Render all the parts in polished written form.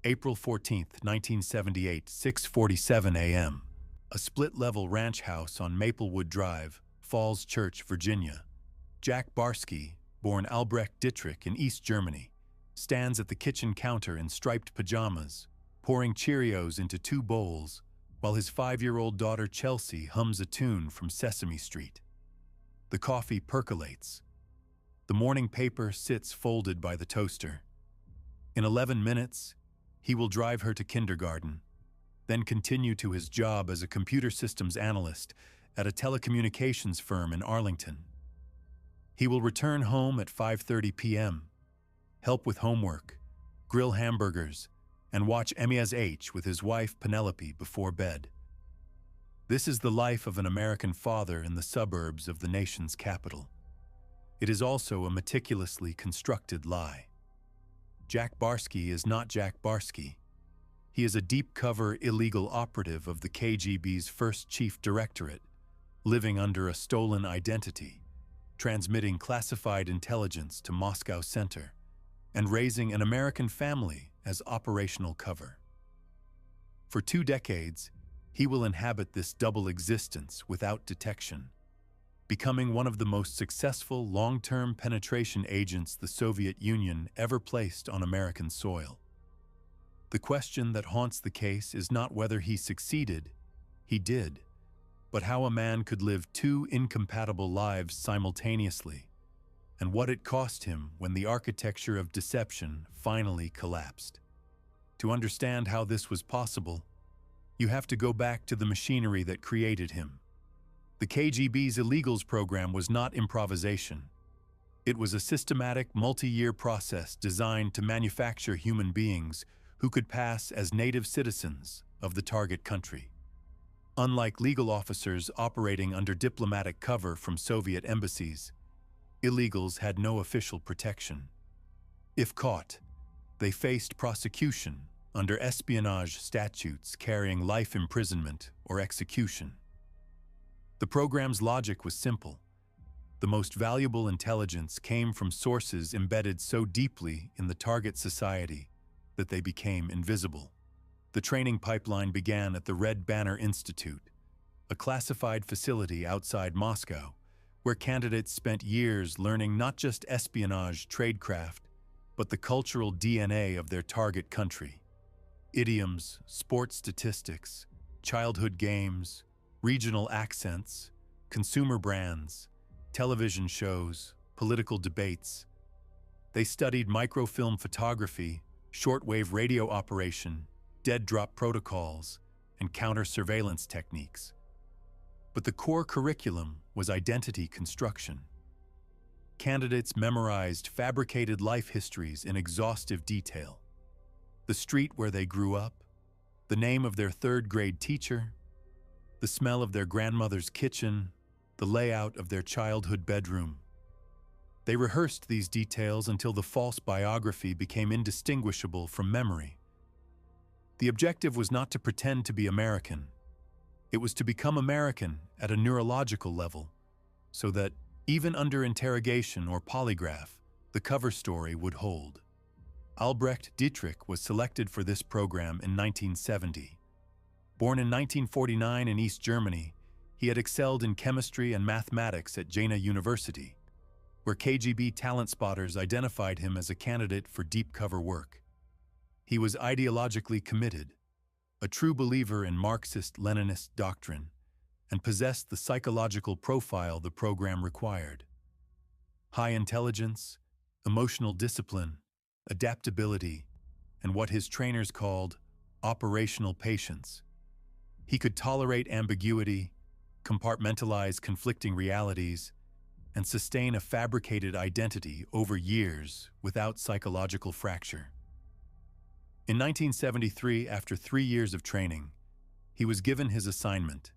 April 14, 1978, 6:47 a.m. A split-level ranch house on Maplewood Drive, Falls Church, Virginia. Jack Barsky, born Albrecht Dietrich in East Germany, stands at the kitchen counter in striped pajamas, pouring Cheerios into 2 bowls, while his 5-year-old daughter Chelsea hums a tune from Sesame Street. The coffee percolates. The morning paper sits folded by the toaster. In 11 minutes, he will drive her to kindergarten, then continue to his job as a computer systems analyst at a telecommunications firm in Arlington. He will return home at 5:30 p.m., help with homework, grill hamburgers, and watch Ms. with his wife Penelope before bed. This is the life of an American father in the suburbs of the nation's capital. It is also a meticulously constructed lie. Jack Barsky is not Jack Barsky. He is a deep-cover illegal operative of the KGB's first chief directorate, living under a stolen identity, transmitting classified intelligence to Moscow Center, and raising an American family as operational cover. For 2 decades, he will inhabit this double existence without detection, becoming one of the most successful long-term penetration agents the Soviet Union ever placed on American soil. The question that haunts the case is not whether he succeeded, he did, but how a man could live 2 incompatible lives simultaneously, and what it cost him when the architecture of deception finally collapsed. To understand how this was possible, you have to go back to the machinery that created him. The KGB's illegals program was not improvisation. It was a systematic, multi-year process designed to manufacture human beings who could pass as native citizens of the target country. Unlike legal officers operating under diplomatic cover from Soviet embassies, illegals had no official protection. If caught, they faced prosecution under espionage statutes carrying life imprisonment or execution. The program's logic was simple. The most valuable intelligence came from sources embedded so deeply in the target society that they became invisible. The training pipeline began at the Red Banner Institute, a classified facility outside Moscow, where candidates spent years learning not just espionage tradecraft, but the cultural DNA of their target country. Idioms, sports statistics, childhood games, regional accents, consumer brands, television shows, political debates. They studied microfilm photography, shortwave radio operation, dead-drop protocols, and counter-surveillance techniques. But the core curriculum was identity construction. Candidates memorized fabricated life histories in exhaustive detail. The street where they grew up, the name of their 3rd-grade teacher, the smell of their grandmother's kitchen, the layout of their childhood bedroom. They rehearsed these details until the false biography became indistinguishable from memory. The objective was not to pretend to be American. It was to become American at a neurological level, so that, even under interrogation or polygraph, the cover story would hold. Albrecht Dietrich was selected for this program in 1970. Born in 1949 in East Germany, he had excelled in chemistry and mathematics at Jena University, where KGB talent spotters identified him as a candidate for deep cover work. He was ideologically committed, a true believer in Marxist-Leninist doctrine, and possessed the psychological profile the program required. High intelligence, emotional discipline, adaptability, and what his trainers called operational patience. He could tolerate ambiguity, compartmentalize conflicting realities, and sustain a fabricated identity over years without psychological fracture. In 1973, after 3 years of training, he was given his assignment: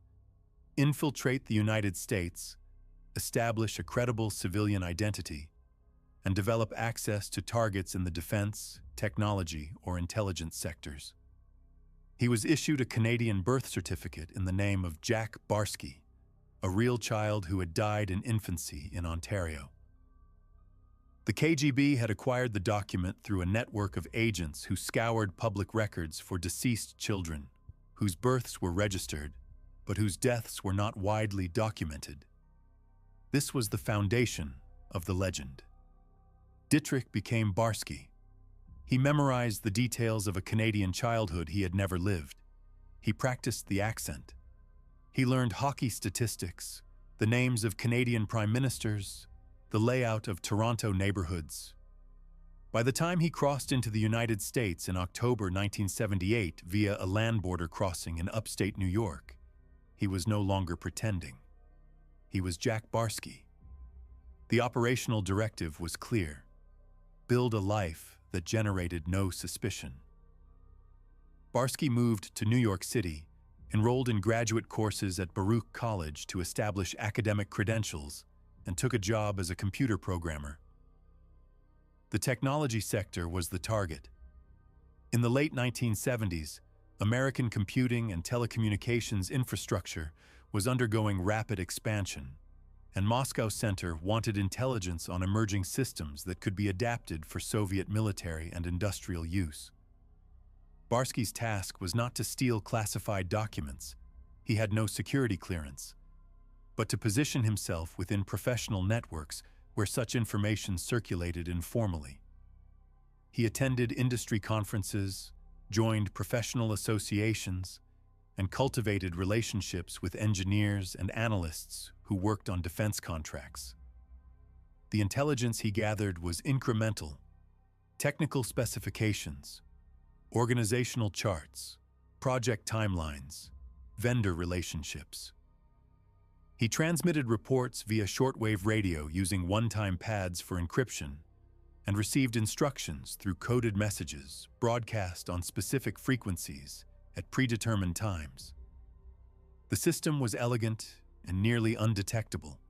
infiltrate the United States, establish a credible civilian identity, and develop access to targets in the defense, technology, or intelligence sectors. He was issued a Canadian birth certificate in the name of Jack Barsky, a real child who had died in infancy in Ontario. The KGB had acquired the document through a network of agents who scoured public records for deceased children, whose births were registered, but whose deaths were not widely documented. This was the foundation of the legend. Dietrich became Barsky. He memorized the details of a Canadian childhood he had never lived. He practiced the accent. He learned hockey statistics, the names of Canadian prime ministers, the layout of Toronto neighborhoods. By the time he crossed into the United States in October 1978 via a land border crossing in upstate New York, he was no longer pretending. He was Jack Barsky. The operational directive was clear: build a life that generated no suspicion. Barsky moved to New York City, enrolled in graduate courses at Baruch College to establish academic credentials, and took a job as a computer programmer. The technology sector was the target. In the late 1970s, American computing and telecommunications infrastructure was undergoing rapid expansion, and Moscow Center wanted intelligence on emerging systems that could be adapted for Soviet military and industrial use. Barsky's task was not to steal classified documents. He had no security clearance, but to position himself within professional networks where such information circulated informally. He attended industry conferences, joined professional associations, and cultivated relationships with engineers and analysts who worked on defense contracts. The intelligence he gathered was incremental: technical specifications, organizational charts, project timelines, vendor relationships. He transmitted reports via shortwave radio using one-time pads for encryption and received instructions through coded messages broadcast on specific frequencies at predetermined times. The system was elegant and nearly undetectable.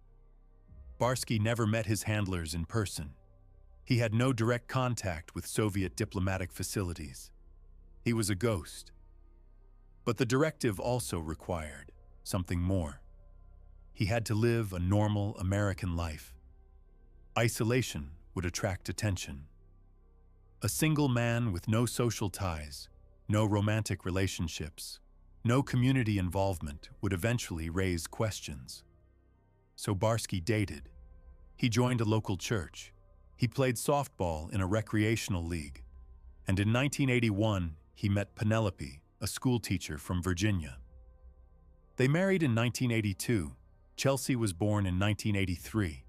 Barsky never met his handlers in person. He had no direct contact with Soviet diplomatic facilities. He was a ghost. But the directive also required something more. He had to live a normal American life. Isolation would attract attention. A single man with no social ties, no romantic relationships, no community involvement would eventually raise questions. So Barsky dated. He joined a local church. He played softball in a recreational league. And in 1981, he met Penelope, a schoolteacher from Virginia. They married in 1982. Chelsea was born in 1983.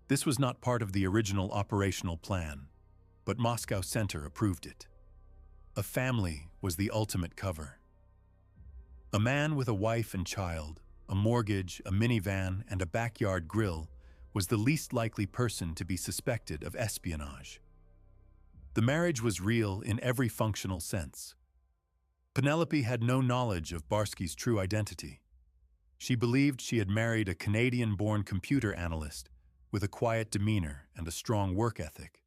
This was not part of the original operational plan, but Moscow Center approved it. A family was the ultimate cover. A man with a wife and child, a mortgage, a minivan, and a backyard grill was the least likely person to be suspected of espionage. The marriage was real in every functional sense. Penelope had no knowledge of Barsky's true identity. She believed she had married a Canadian-born computer analyst with a quiet demeanor and a strong work ethic.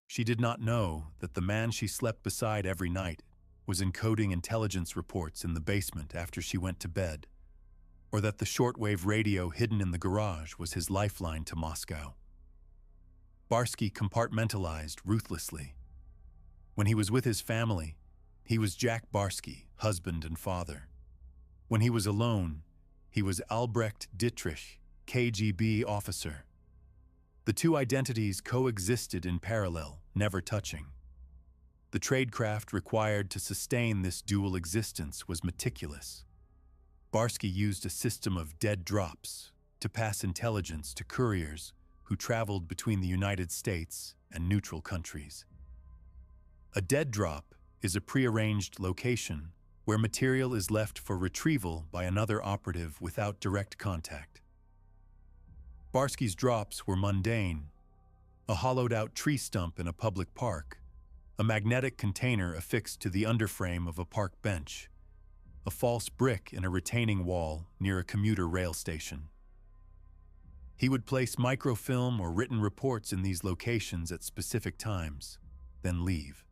She did not know that the man she slept beside every night was encoding intelligence reports in the basement after she went to bed, or that the shortwave radio hidden in the garage was his lifeline to Moscow. Barsky compartmentalized ruthlessly. When he was with his family, he was Jack Barsky, husband and father. When he was alone, he was Albrecht Dietrich, KGB officer. The two identities coexisted in parallel, never touching. The tradecraft required to sustain this dual existence was meticulous. Barsky used a system of dead drops to pass intelligence to couriers who traveled between the United States and neutral countries. A dead drop is a prearranged location where material is left for retrieval by another operative without direct contact. Barsky's drops were mundane: a hollowed-out tree stump in a public park, a magnetic container affixed to the underframe of a park bench, a false brick in a retaining wall near a commuter rail station. He would place microfilm or written reports in these locations at specific times, then leave.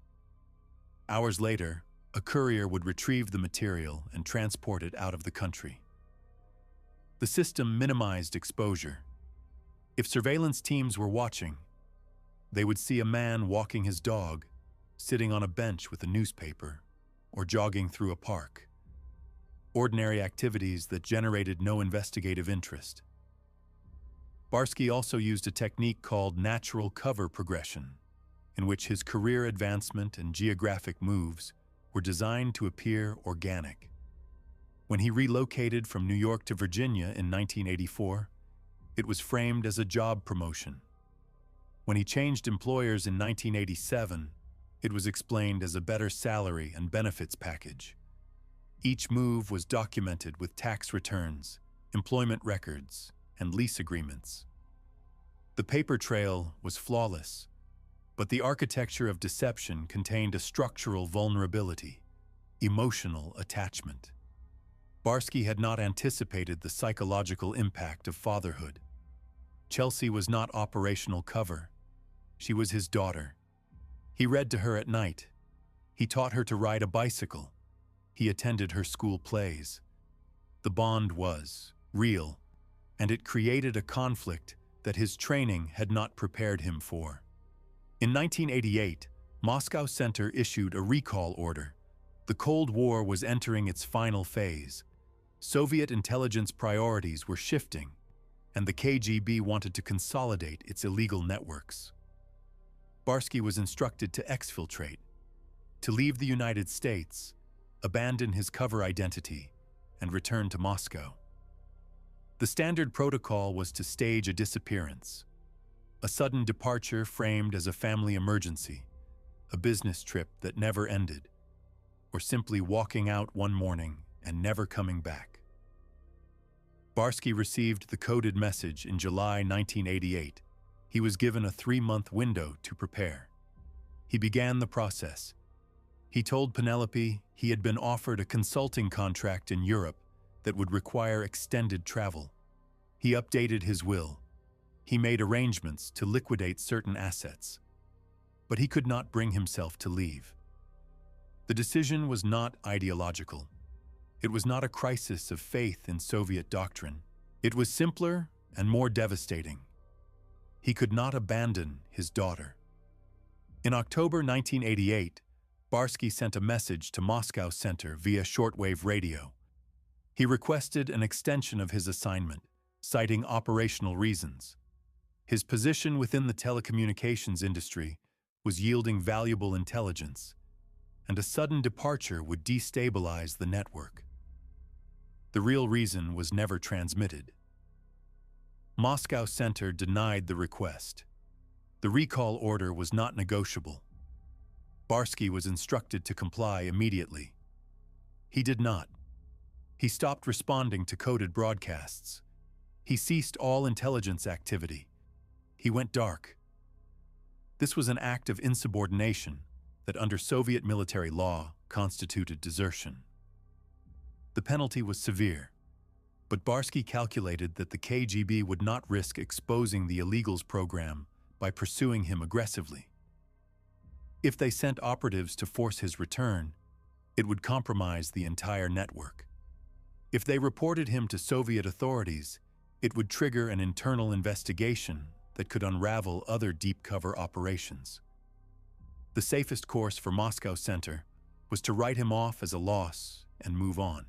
Hours later, a courier would retrieve the material and transport it out of the country. The system minimized exposure. If surveillance teams were watching, they would see a man walking his dog, sitting on a bench with a newspaper, or jogging through a park. Ordinary activities that generated no investigative interest. Barsky also used a technique called natural cover progression, in which his career advancement and geographic moves were designed to appear organic. When he relocated from New York to Virginia in 1984, it was framed as a job promotion. When he changed employers in 1987, it was explained as a better salary and benefits package. Each move was documented with tax returns, employment records, and lease agreements. The paper trail was flawless, but the architecture of deception contained a structural vulnerability, emotional attachment. Barsky had not anticipated the psychological impact of fatherhood. Chelsea was not operational cover. She was his daughter. He read to her at night. He taught her to ride a bicycle. He attended her school plays. The bond was real, and it created a conflict that his training had not prepared him for. In 1988, Moscow Center issued a recall order. The Cold War was entering its final phase. Soviet intelligence priorities were shifting, and the KGB wanted to consolidate its illegal networks. Barsky was instructed to exfiltrate, to leave the United States, abandon his cover identity, and return to Moscow. The standard protocol was to stage a disappearance, a sudden departure framed as a family emergency, a business trip that never ended, or simply walking out one morning and never coming back. Barsky received the coded message in July 1988. He was given a 3-month window to prepare. He began the process. He told Penelope he had been offered a consulting contract in Europe that would require extended travel. He updated his will. He made arrangements to liquidate certain assets. But he could not bring himself to leave. The decision was not ideological. It was not a crisis of faith in Soviet doctrine. It was simpler and more devastating. He could not abandon his daughter. In October 1988, Barsky sent a message to Moscow Center via shortwave radio. He requested an extension of his assignment, citing operational reasons. His position within the telecommunications industry was yielding valuable intelligence, and a sudden departure would destabilize the network. The real reason was never transmitted. Moscow Center denied the request. The recall order was not negotiable. Barsky was instructed to comply immediately. He did not. He stopped responding to coded broadcasts. He ceased all intelligence activity. He went dark. This was an act of insubordination that under Soviet military law constituted desertion. The penalty was severe, but Barsky calculated that the KGB would not risk exposing the illegals program by pursuing him aggressively. If they sent operatives to force his return, it would compromise the entire network. If they reported him to Soviet authorities, it would trigger an internal investigation that could unravel other deep cover operations. The safest course for Moscow Center was to write him off as a loss and move on.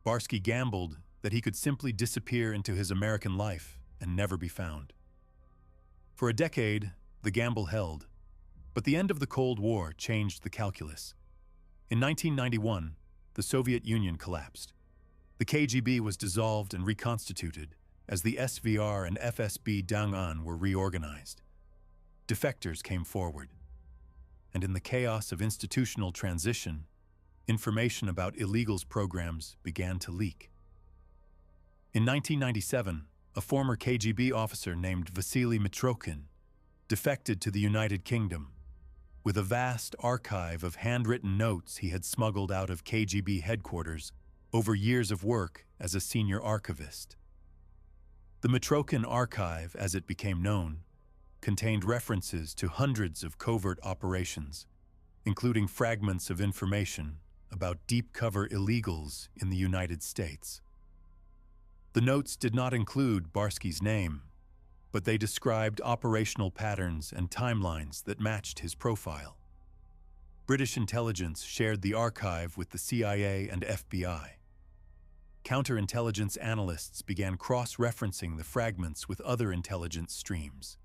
Barsky gambled that he could simply disappear into his American life and never be found. For a decade, the gamble held, but the end of the Cold War changed the calculus. In 1991, the Soviet Union collapsed. The KGB was dissolved and reconstituted as the SVR and FSB Dangan were reorganized. Defectors came forward, and in the chaos of institutional transition, information about illegals programs began to leak. In 1997, a former KGB officer named Vasily Mitrokhin defected to the United Kingdom with a vast archive of handwritten notes he had smuggled out of KGB headquarters over years of work as a senior archivist. The Mitrokhin archive, as it became known, contained references to hundreds of covert operations, including fragments of information about deep cover illegals in the United States. The notes did not include Barsky's name, but they described operational patterns and timelines that matched his profile. British intelligence shared the archive with the CIA and FBI. Counterintelligence analysts began cross-referencing the fragments with other intelligence streams.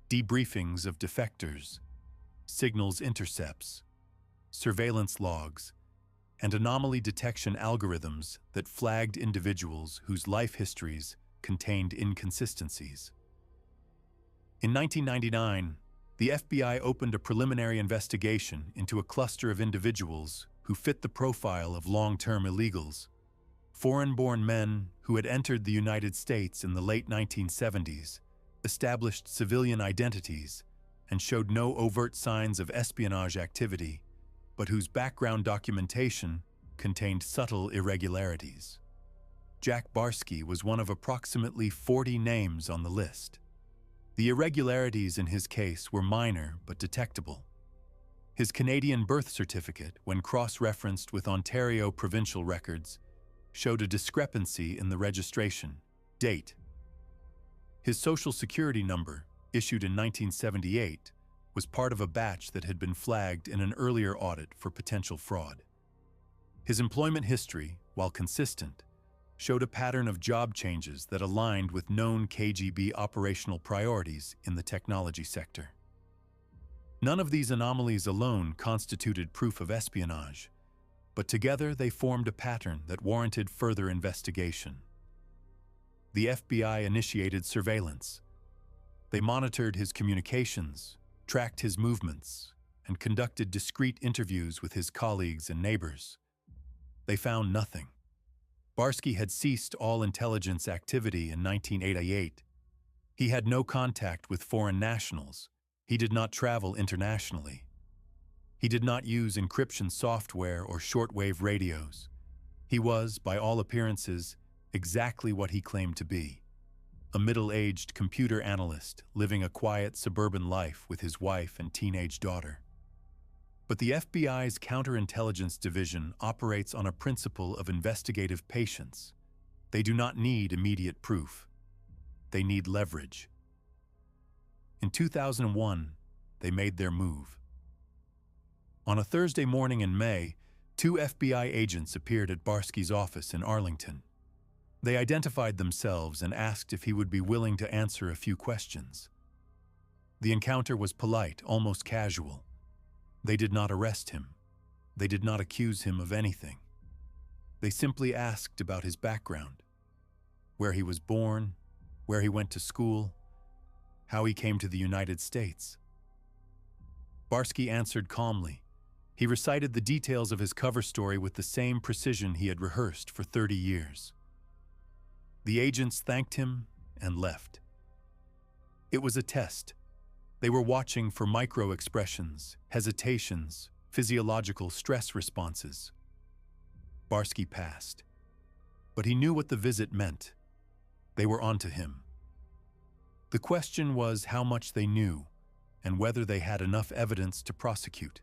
Debriefings of defectors, signals intercepts, surveillance logs, and anomaly detection algorithms that flagged individuals whose life histories contained inconsistencies. In 1999, the FBI opened a preliminary investigation into a cluster of individuals who fit the profile of long-term illegals, foreign-born men who had entered the United States in the late 1970s, established civilian identities, and showed no overt signs of espionage activity, but whose background documentation contained subtle irregularities. Jack Barsky was one of approximately 40 names on the list. The irregularities in his case were minor but detectable. His Canadian birth certificate, when cross-referenced with Ontario provincial records, showed a discrepancy in the registration date. His Social Security number, issued in 1978, was part of a batch that had been flagged in an earlier audit for potential fraud. His employment history, while consistent, showed a pattern of job changes that aligned with known KGB operational priorities in the technology sector. None of these anomalies alone constituted proof of espionage, but together they formed a pattern that warranted further investigation. The FBI initiated surveillance. They monitored his communications, tracked his movements, and conducted discreet interviews with his colleagues and neighbors. They found nothing. Barsky had ceased all intelligence activity in 1988. He had no contact with foreign nationals. He did not travel internationally. He did not use encryption software or shortwave radios. He was, by all appearances, exactly what he claimed to be: a middle-aged computer analyst living a quiet suburban life with his wife and teenage daughter. But the FBI's counterintelligence division operates on a principle of investigative patience. They do not need immediate proof. They need leverage. In 2001, they made their move. On a Thursday morning in May, 2 FBI agents appeared at Barsky's office in Arlington. They identified themselves and asked if he would be willing to answer a few questions. The encounter was polite, almost casual. They did not arrest him. They did not accuse him of anything. They simply asked about his background, where he was born, where he went to school, how he came to the United States. Barsky answered calmly. He recited the details of his cover story with the same precision he had rehearsed for 30 years. The agents thanked him and left. It was a test. They were watching for micro-expressions, hesitations, physiological stress responses. Barsky passed. But he knew what the visit meant. They were onto him. The question was how much they knew and whether they had enough evidence to prosecute.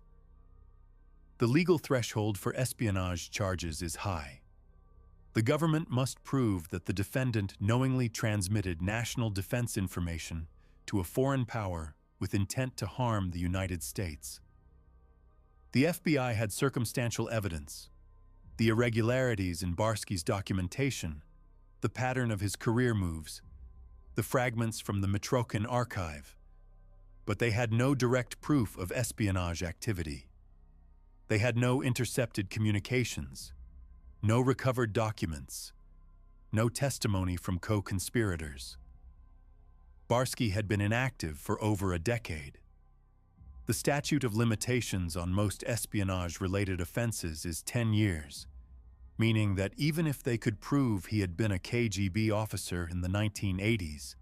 The legal threshold for espionage charges is high. The government must prove that the defendant knowingly transmitted national defense information to a foreign power with intent to harm the United States. The FBI had circumstantial evidence, the irregularities in Barsky's documentation, the pattern of his career moves, the fragments from the Mitrokhin archive, but they had no direct proof of espionage activity. They had no intercepted communications, no recovered documents, no testimony from co-conspirators. Barsky had been inactive for over a decade. The statute of limitations on most espionage-related offenses is 10 years, meaning that even if they could prove he had been a KGB officer in the 1980s,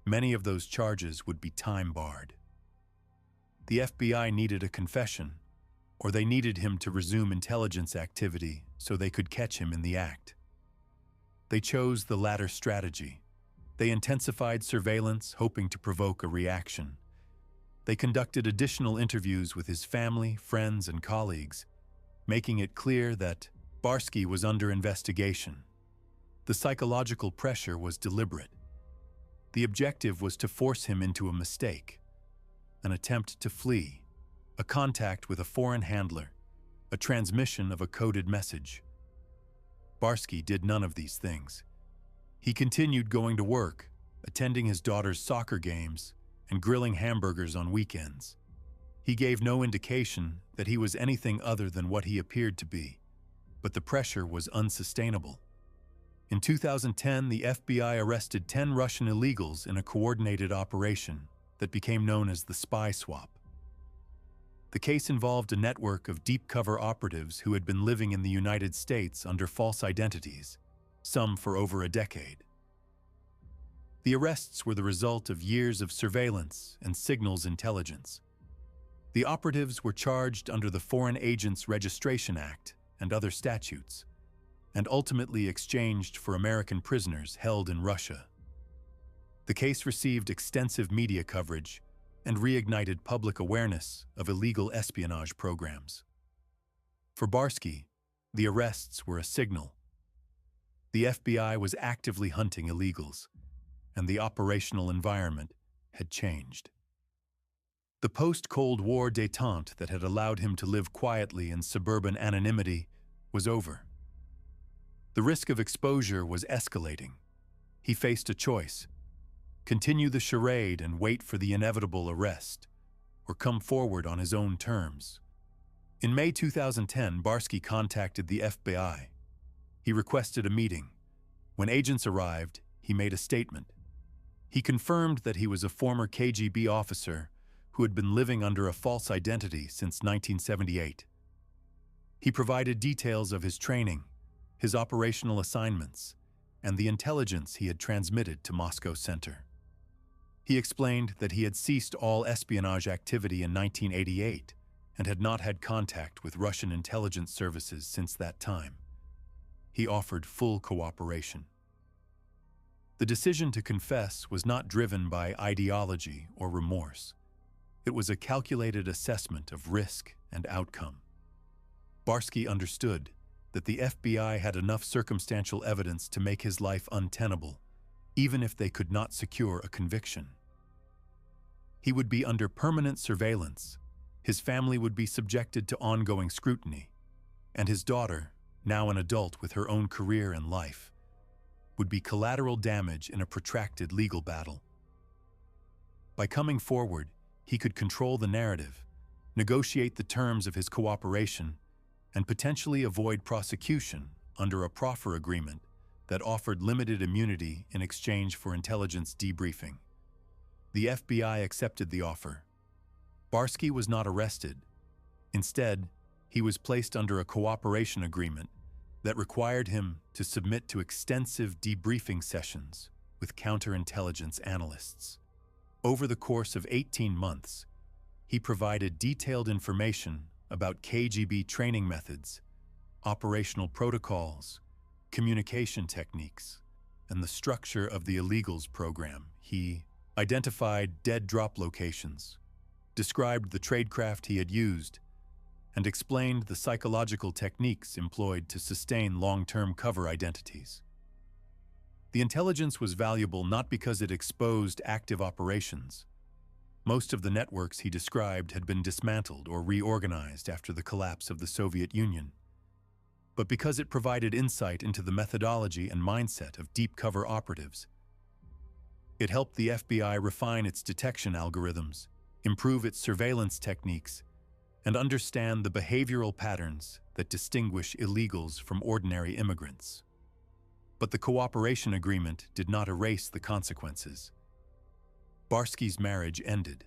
many of those charges would be time-barred. The FBI needed a confession, or they needed him to resume intelligence activity so they could catch him in the act. They chose the latter strategy. They intensified surveillance, hoping to provoke a reaction. They conducted additional interviews with his family, friends, and colleagues, making it clear that Barsky was under investigation. The psychological pressure was deliberate. The objective was to force him into a mistake, an attempt to flee, a contact with a foreign handler, a transmission of a coded message. Barsky did none of these things. He continued going to work, attending his daughter's soccer games, and grilling hamburgers on weekends. He gave no indication that he was anything other than what he appeared to be, but the pressure was unsustainable. In 2010, the FBI arrested 10 Russian illegals in a coordinated operation that became known as the Spy Swap. The case involved a network of deep-cover operatives who had been living in the United States under false identities, some for over a decade. The arrests were the result of years of surveillance and signals intelligence. The operatives were charged under the Foreign Agents Registration Act and other statutes, and ultimately exchanged for American prisoners held in Russia. The case received extensive media coverage and reignited public awareness of illegal espionage programs. For Barsky, the arrests were a signal. The FBI was actively hunting illegals, and the operational environment had changed. The post-Cold War détente that had allowed him to live quietly in suburban anonymity was over. The risk of exposure was escalating. He faced a choice: continue the charade and wait for the inevitable arrest, or come forward on his own terms. In May 2010, Barsky contacted the FBI. He requested a meeting. When agents arrived, he made a statement. He confirmed that he was a former KGB officer who had been living under a false identity since 1978. He provided details of his training, his operational assignments, and the intelligence he had transmitted to Moscow Center. He explained that he had ceased all espionage activity in 1988 and had not had contact with Russian intelligence services since that time. He offered full cooperation. The decision to confess was not driven by ideology or remorse. It was a calculated assessment of risk and outcome. Barsky understood that the FBI had enough circumstantial evidence to make his life untenable, even if they could not secure a conviction. He would be under permanent surveillance, his family would be subjected to ongoing scrutiny, and his daughter, now an adult with her own career and life, would be collateral damage in a protracted legal battle. By coming forward, he could control the narrative, negotiate the terms of his cooperation, and potentially avoid prosecution under a proffer agreement that offered limited immunity in exchange for intelligence debriefing. The FBI accepted the offer. Barsky was not arrested. Instead, he was placed under a cooperation agreement that required him to submit to extensive debriefing sessions with counterintelligence analysts. Over the course of 18 months, he provided detailed information about KGB training methods, operational protocols, communication techniques, and the structure of the illegals program. He identified dead drop locations, described the tradecraft he had used, and explained the psychological techniques employed to sustain long-term cover identities. The intelligence was valuable not because it exposed active operations. Most of the networks he described had been dismantled or reorganized after the collapse of the Soviet Union, but because it provided insight into the methodology and mindset of deep cover operatives. It helped the FBI refine its detection algorithms, improve its surveillance techniques, and understand the behavioral patterns that distinguish illegals from ordinary immigrants. But the cooperation agreement did not erase the consequences. Barsky's marriage ended.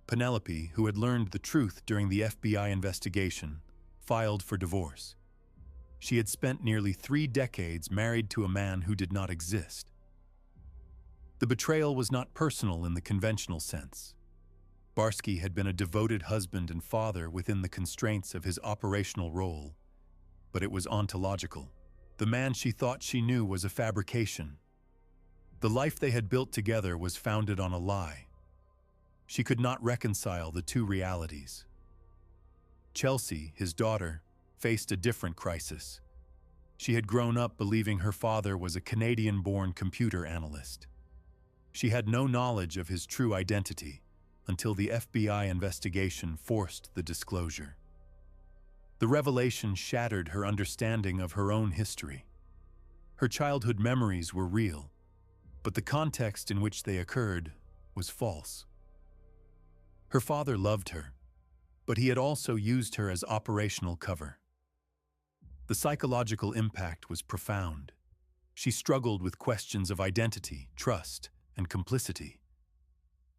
Penelope, who had learned the truth during the FBI investigation, filed for divorce. She had spent nearly 3 decades married to a man who did not exist. The betrayal was not personal in the conventional sense. Barsky had been a devoted husband and father within the constraints of his operational role, but it was ontological. The man she thought she knew was a fabrication. The life they had built together was founded on a lie. She could not reconcile the two realities. Chelsea, his daughter, faced a different crisis. She had grown up believing her father was a Canadian-born computer analyst. She had no knowledge of his true identity until the FBI investigation forced the disclosure. The revelation shattered her understanding of her own history. Her childhood memories were real, but the context in which they occurred was false. Her father loved her, but he had also used her as operational cover. The psychological impact was profound. She struggled with questions of identity, trust, and complicity.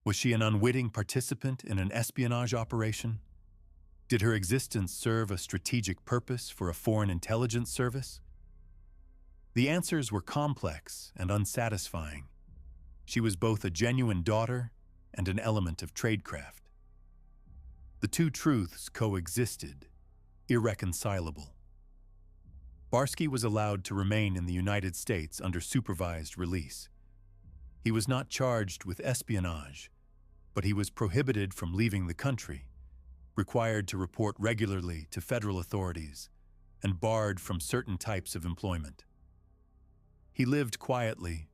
Was she an unwitting participant in an espionage operation? Did her existence serve a strategic purpose for a foreign intelligence service? The answers were complex and unsatisfying. She was both a genuine daughter and an element of tradecraft. The two truths coexisted, irreconcilable. Barsky was allowed to remain in the United States under supervised release. He was not charged with espionage, but he was prohibited from leaving the country, required to report regularly to federal authorities, and barred from certain types of employment. He lived quietly,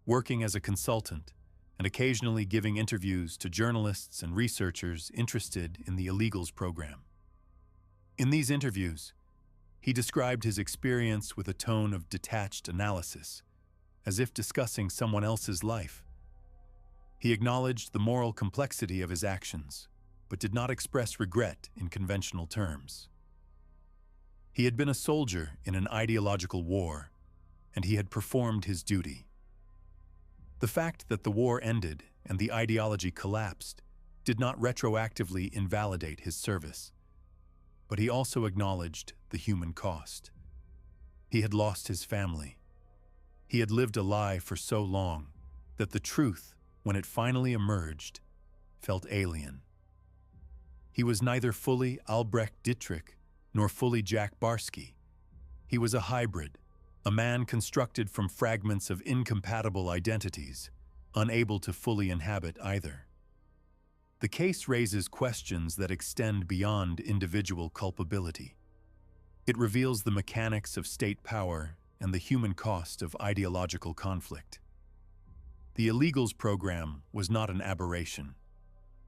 working as a consultant and occasionally giving interviews to journalists and researchers interested in the illegals program. In these interviews, he described his experience with a tone of detached analysis, as if discussing someone else's life. He acknowledged the moral complexity of his actions, but did not express regret in conventional terms. He had been a soldier in an ideological war, and he had performed his duty. The fact that the war ended and the ideology collapsed did not retroactively invalidate his service, but he also acknowledged the human cost. He had lost his family. He had lived a lie for so long that the truth, when it finally emerged, felt alien. He was neither fully Albrecht Dietrich nor fully Jack Barsky. He was a hybrid, a man constructed from fragments of incompatible identities, unable to fully inhabit either. The case raises questions that extend beyond individual culpability. It reveals the mechanics of state power and the human cost of ideological conflict. The illegals program was not an aberration.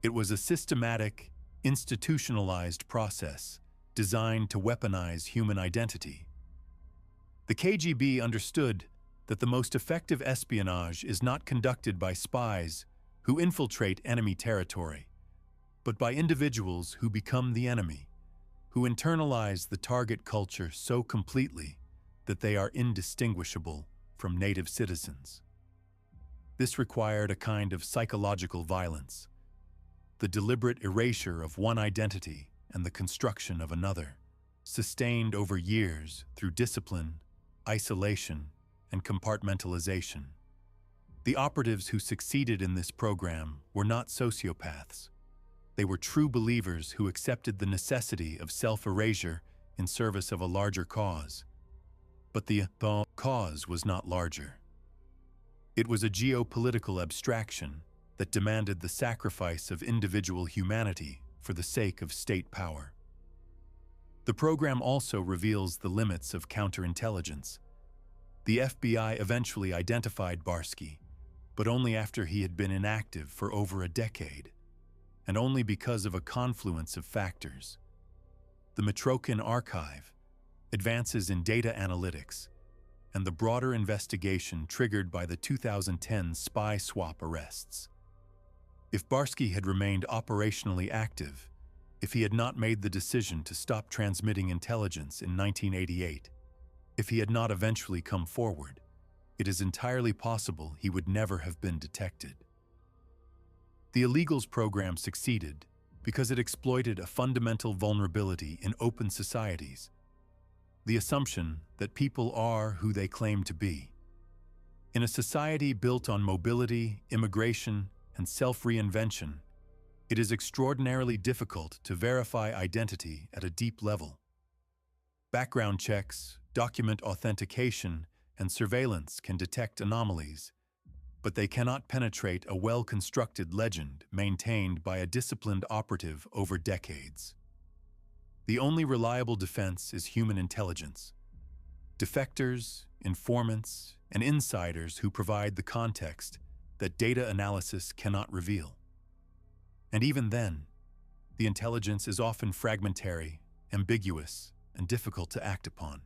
It was a systematic, institutionalized process designed to weaponize human identity. The KGB understood that the most effective espionage is not conducted by spies who infiltrate enemy territory, but by individuals who become the enemy, who internalize the target culture so completely that they are indistinguishable from native citizens. This required a kind of psychological violence, the deliberate erasure of one identity and the construction of another, sustained over years through discipline, isolation, and compartmentalization. The operatives who succeeded in this program were not sociopaths. They were true believers who accepted the necessity of self-erasure in service of a larger cause. But the cause was not larger. It was a geopolitical abstraction that demanded the sacrifice of individual humanity for the sake of state power. The program also reveals the limits of counterintelligence. The FBI eventually identified Barsky, but only after he had been inactive for over a decade, and only because of a confluence of factors. The Mitrokhin archive, advances in data analytics, and the broader investigation triggered by the 2010 spy swap arrests. If Barsky had remained operationally active, if he had not made the decision to stop transmitting intelligence in 1988, if he had not eventually come forward, it is entirely possible he would never have been detected. The illegals program succeeded because it exploited a fundamental vulnerability in open societies, the assumption that people are who they claim to be. In a society built on mobility, immigration, and self-reinvention, it is extraordinarily difficult to verify identity at a deep level. Background checks, document authentication, and surveillance can detect anomalies, but they cannot penetrate a well-constructed legend maintained by a disciplined operative over decades. The only reliable defense is human intelligence. Defectors, informants, and insiders who provide the context that data analysis cannot reveal. And even then, the intelligence is often fragmentary, ambiguous, and difficult to act upon.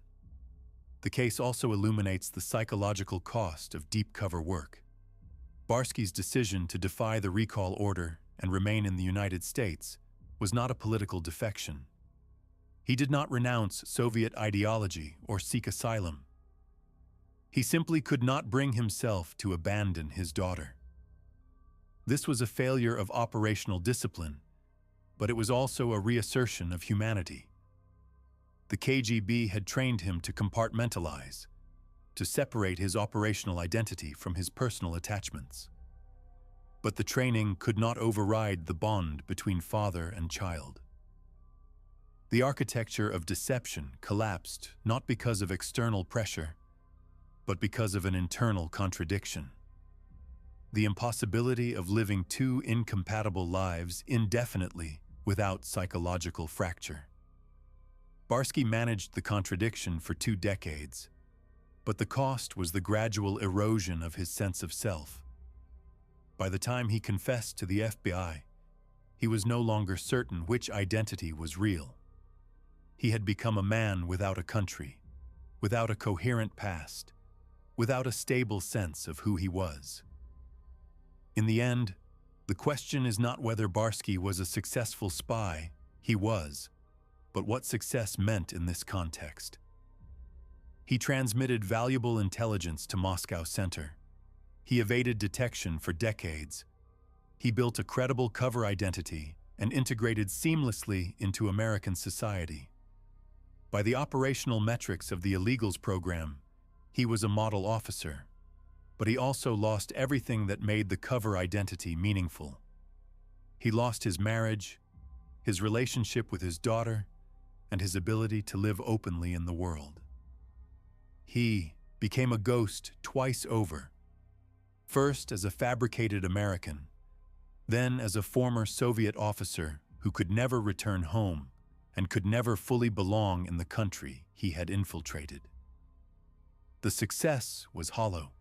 The case also illuminates the psychological cost of deep cover work. Barsky's decision to defy the recall order and remain in the United States was not a political defection. He did not renounce Soviet ideology or seek asylum. He simply could not bring himself to abandon his daughter. This was a failure of operational discipline, but it was also a reassertion of humanity. The KGB had trained him to compartmentalize, to separate his operational identity from his personal attachments. But the training could not override the bond between father and child. The architecture of deception collapsed not because of external pressure, but because of an internal contradiction. The impossibility of living two incompatible lives indefinitely without psychological fracture. Barsky managed the contradiction for 2 decades, but the cost was the gradual erosion of his sense of self. By the time he confessed to the FBI, he was no longer certain which identity was real. He had become a man without a country, without a coherent past, without a stable sense of who he was. In the end, the question is not whether Barsky was a successful spy. He was, but what success meant in this context. He transmitted valuable intelligence to Moscow Center. He evaded detection for decades. He built a credible cover identity and integrated seamlessly into American society. By the operational metrics of the illegals program, he was a model officer, but he also lost everything that made the cover identity meaningful. He lost his marriage, his relationship with his daughter, and his ability to live openly in the world. He became a ghost twice over, first as a fabricated American, then as a former Soviet officer who could never return home and could never fully belong in the country he had infiltrated. The success was hollow.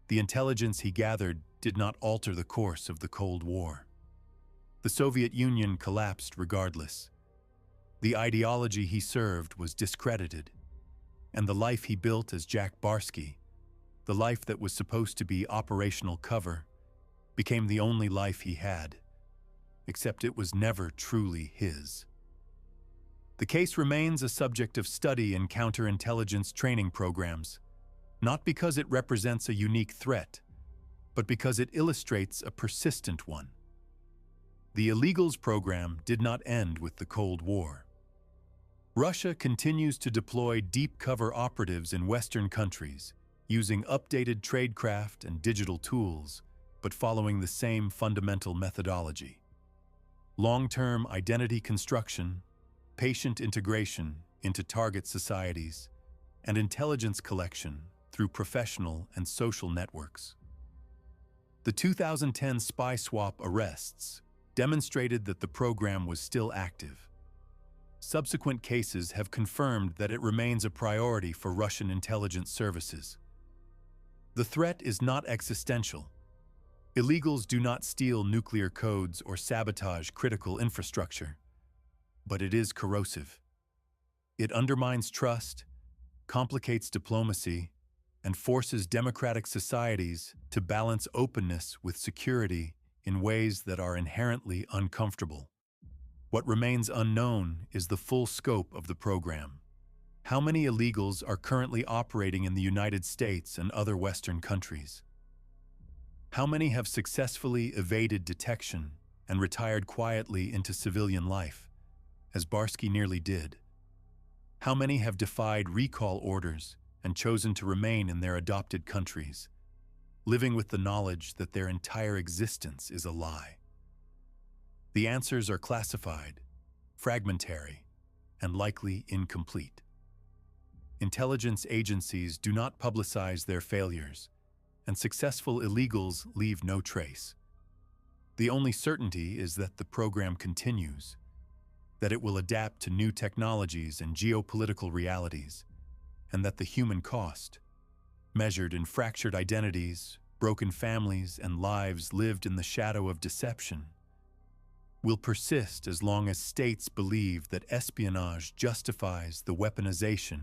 The intelligence he gathered did not alter the course of the Cold War. The Soviet Union collapsed regardless. The ideology he served was discredited, and the life he built as Jack Barsky, the life that was supposed to be operational cover, became the only life he had, except it was never truly his. The case remains a subject of study in counterintelligence training programs, not because it represents a unique threat, but because it illustrates a persistent one. The illegals program did not end with the Cold War. Russia continues to deploy deep cover operatives in Western countries, using updated tradecraft and digital tools, but following the same fundamental methodology. Long-term identity construction, patient integration into target societies, and intelligence collection through professional and social networks. The 2010 spy swap arrests demonstrated that the program was still active. Subsequent cases have confirmed that it remains a priority for Russian intelligence services. The threat is not existential. Illegals do not steal nuclear codes or sabotage critical infrastructure, but it is corrosive. It undermines trust, complicates diplomacy, and forces democratic societies to balance openness with security in ways that are inherently uncomfortable. What remains unknown is the full scope of the program. How many illegals are currently operating in the United States and other Western countries? How many have successfully evaded detection and retired quietly into civilian life, as Barsky nearly did? How many have defied recall orders and chosen to remain in their adopted countries, living with the knowledge that their entire existence is a lie? The answers are classified, fragmentary, and likely incomplete. Intelligence agencies do not publicize their failures, and successful illegals leave no trace. The only certainty is that the program continues, that it will adapt to new technologies and geopolitical realities, and that the human cost, measured in fractured identities, broken families, and lives lived in the shadow of deception will persist as long as states believe that espionage justifies the weaponization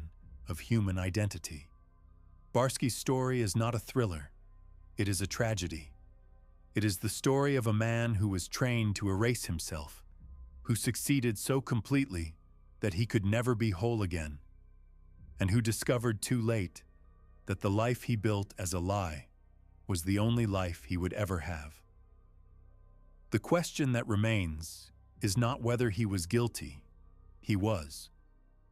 of human identity. Barsky's story is not a thriller. It is a tragedy. It is the story of a man who was trained to erase himself, who succeeded so completely that he could never be whole again, and who discovered too late that the life he built as a lie was the only life he would ever have. The question that remains is not whether he was guilty. He was.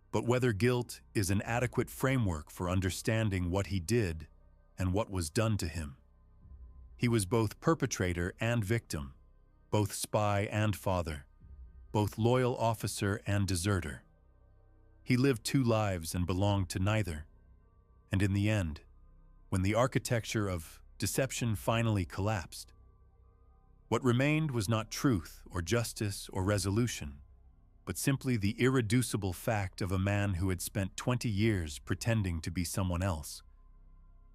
But whether guilt is an adequate framework for understanding what he did and what was done to him. He was both perpetrator and victim, both spy and father, both loyal officer and deserter. He lived two lives and belonged to neither. And in the end, when the architecture of deception finally collapsed, what remained was not truth or justice or resolution, but simply the irreducible fact of a man who had spent 20 years pretending to be someone else,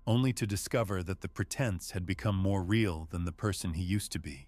only to discover that the pretense had become more real than the person he used to be.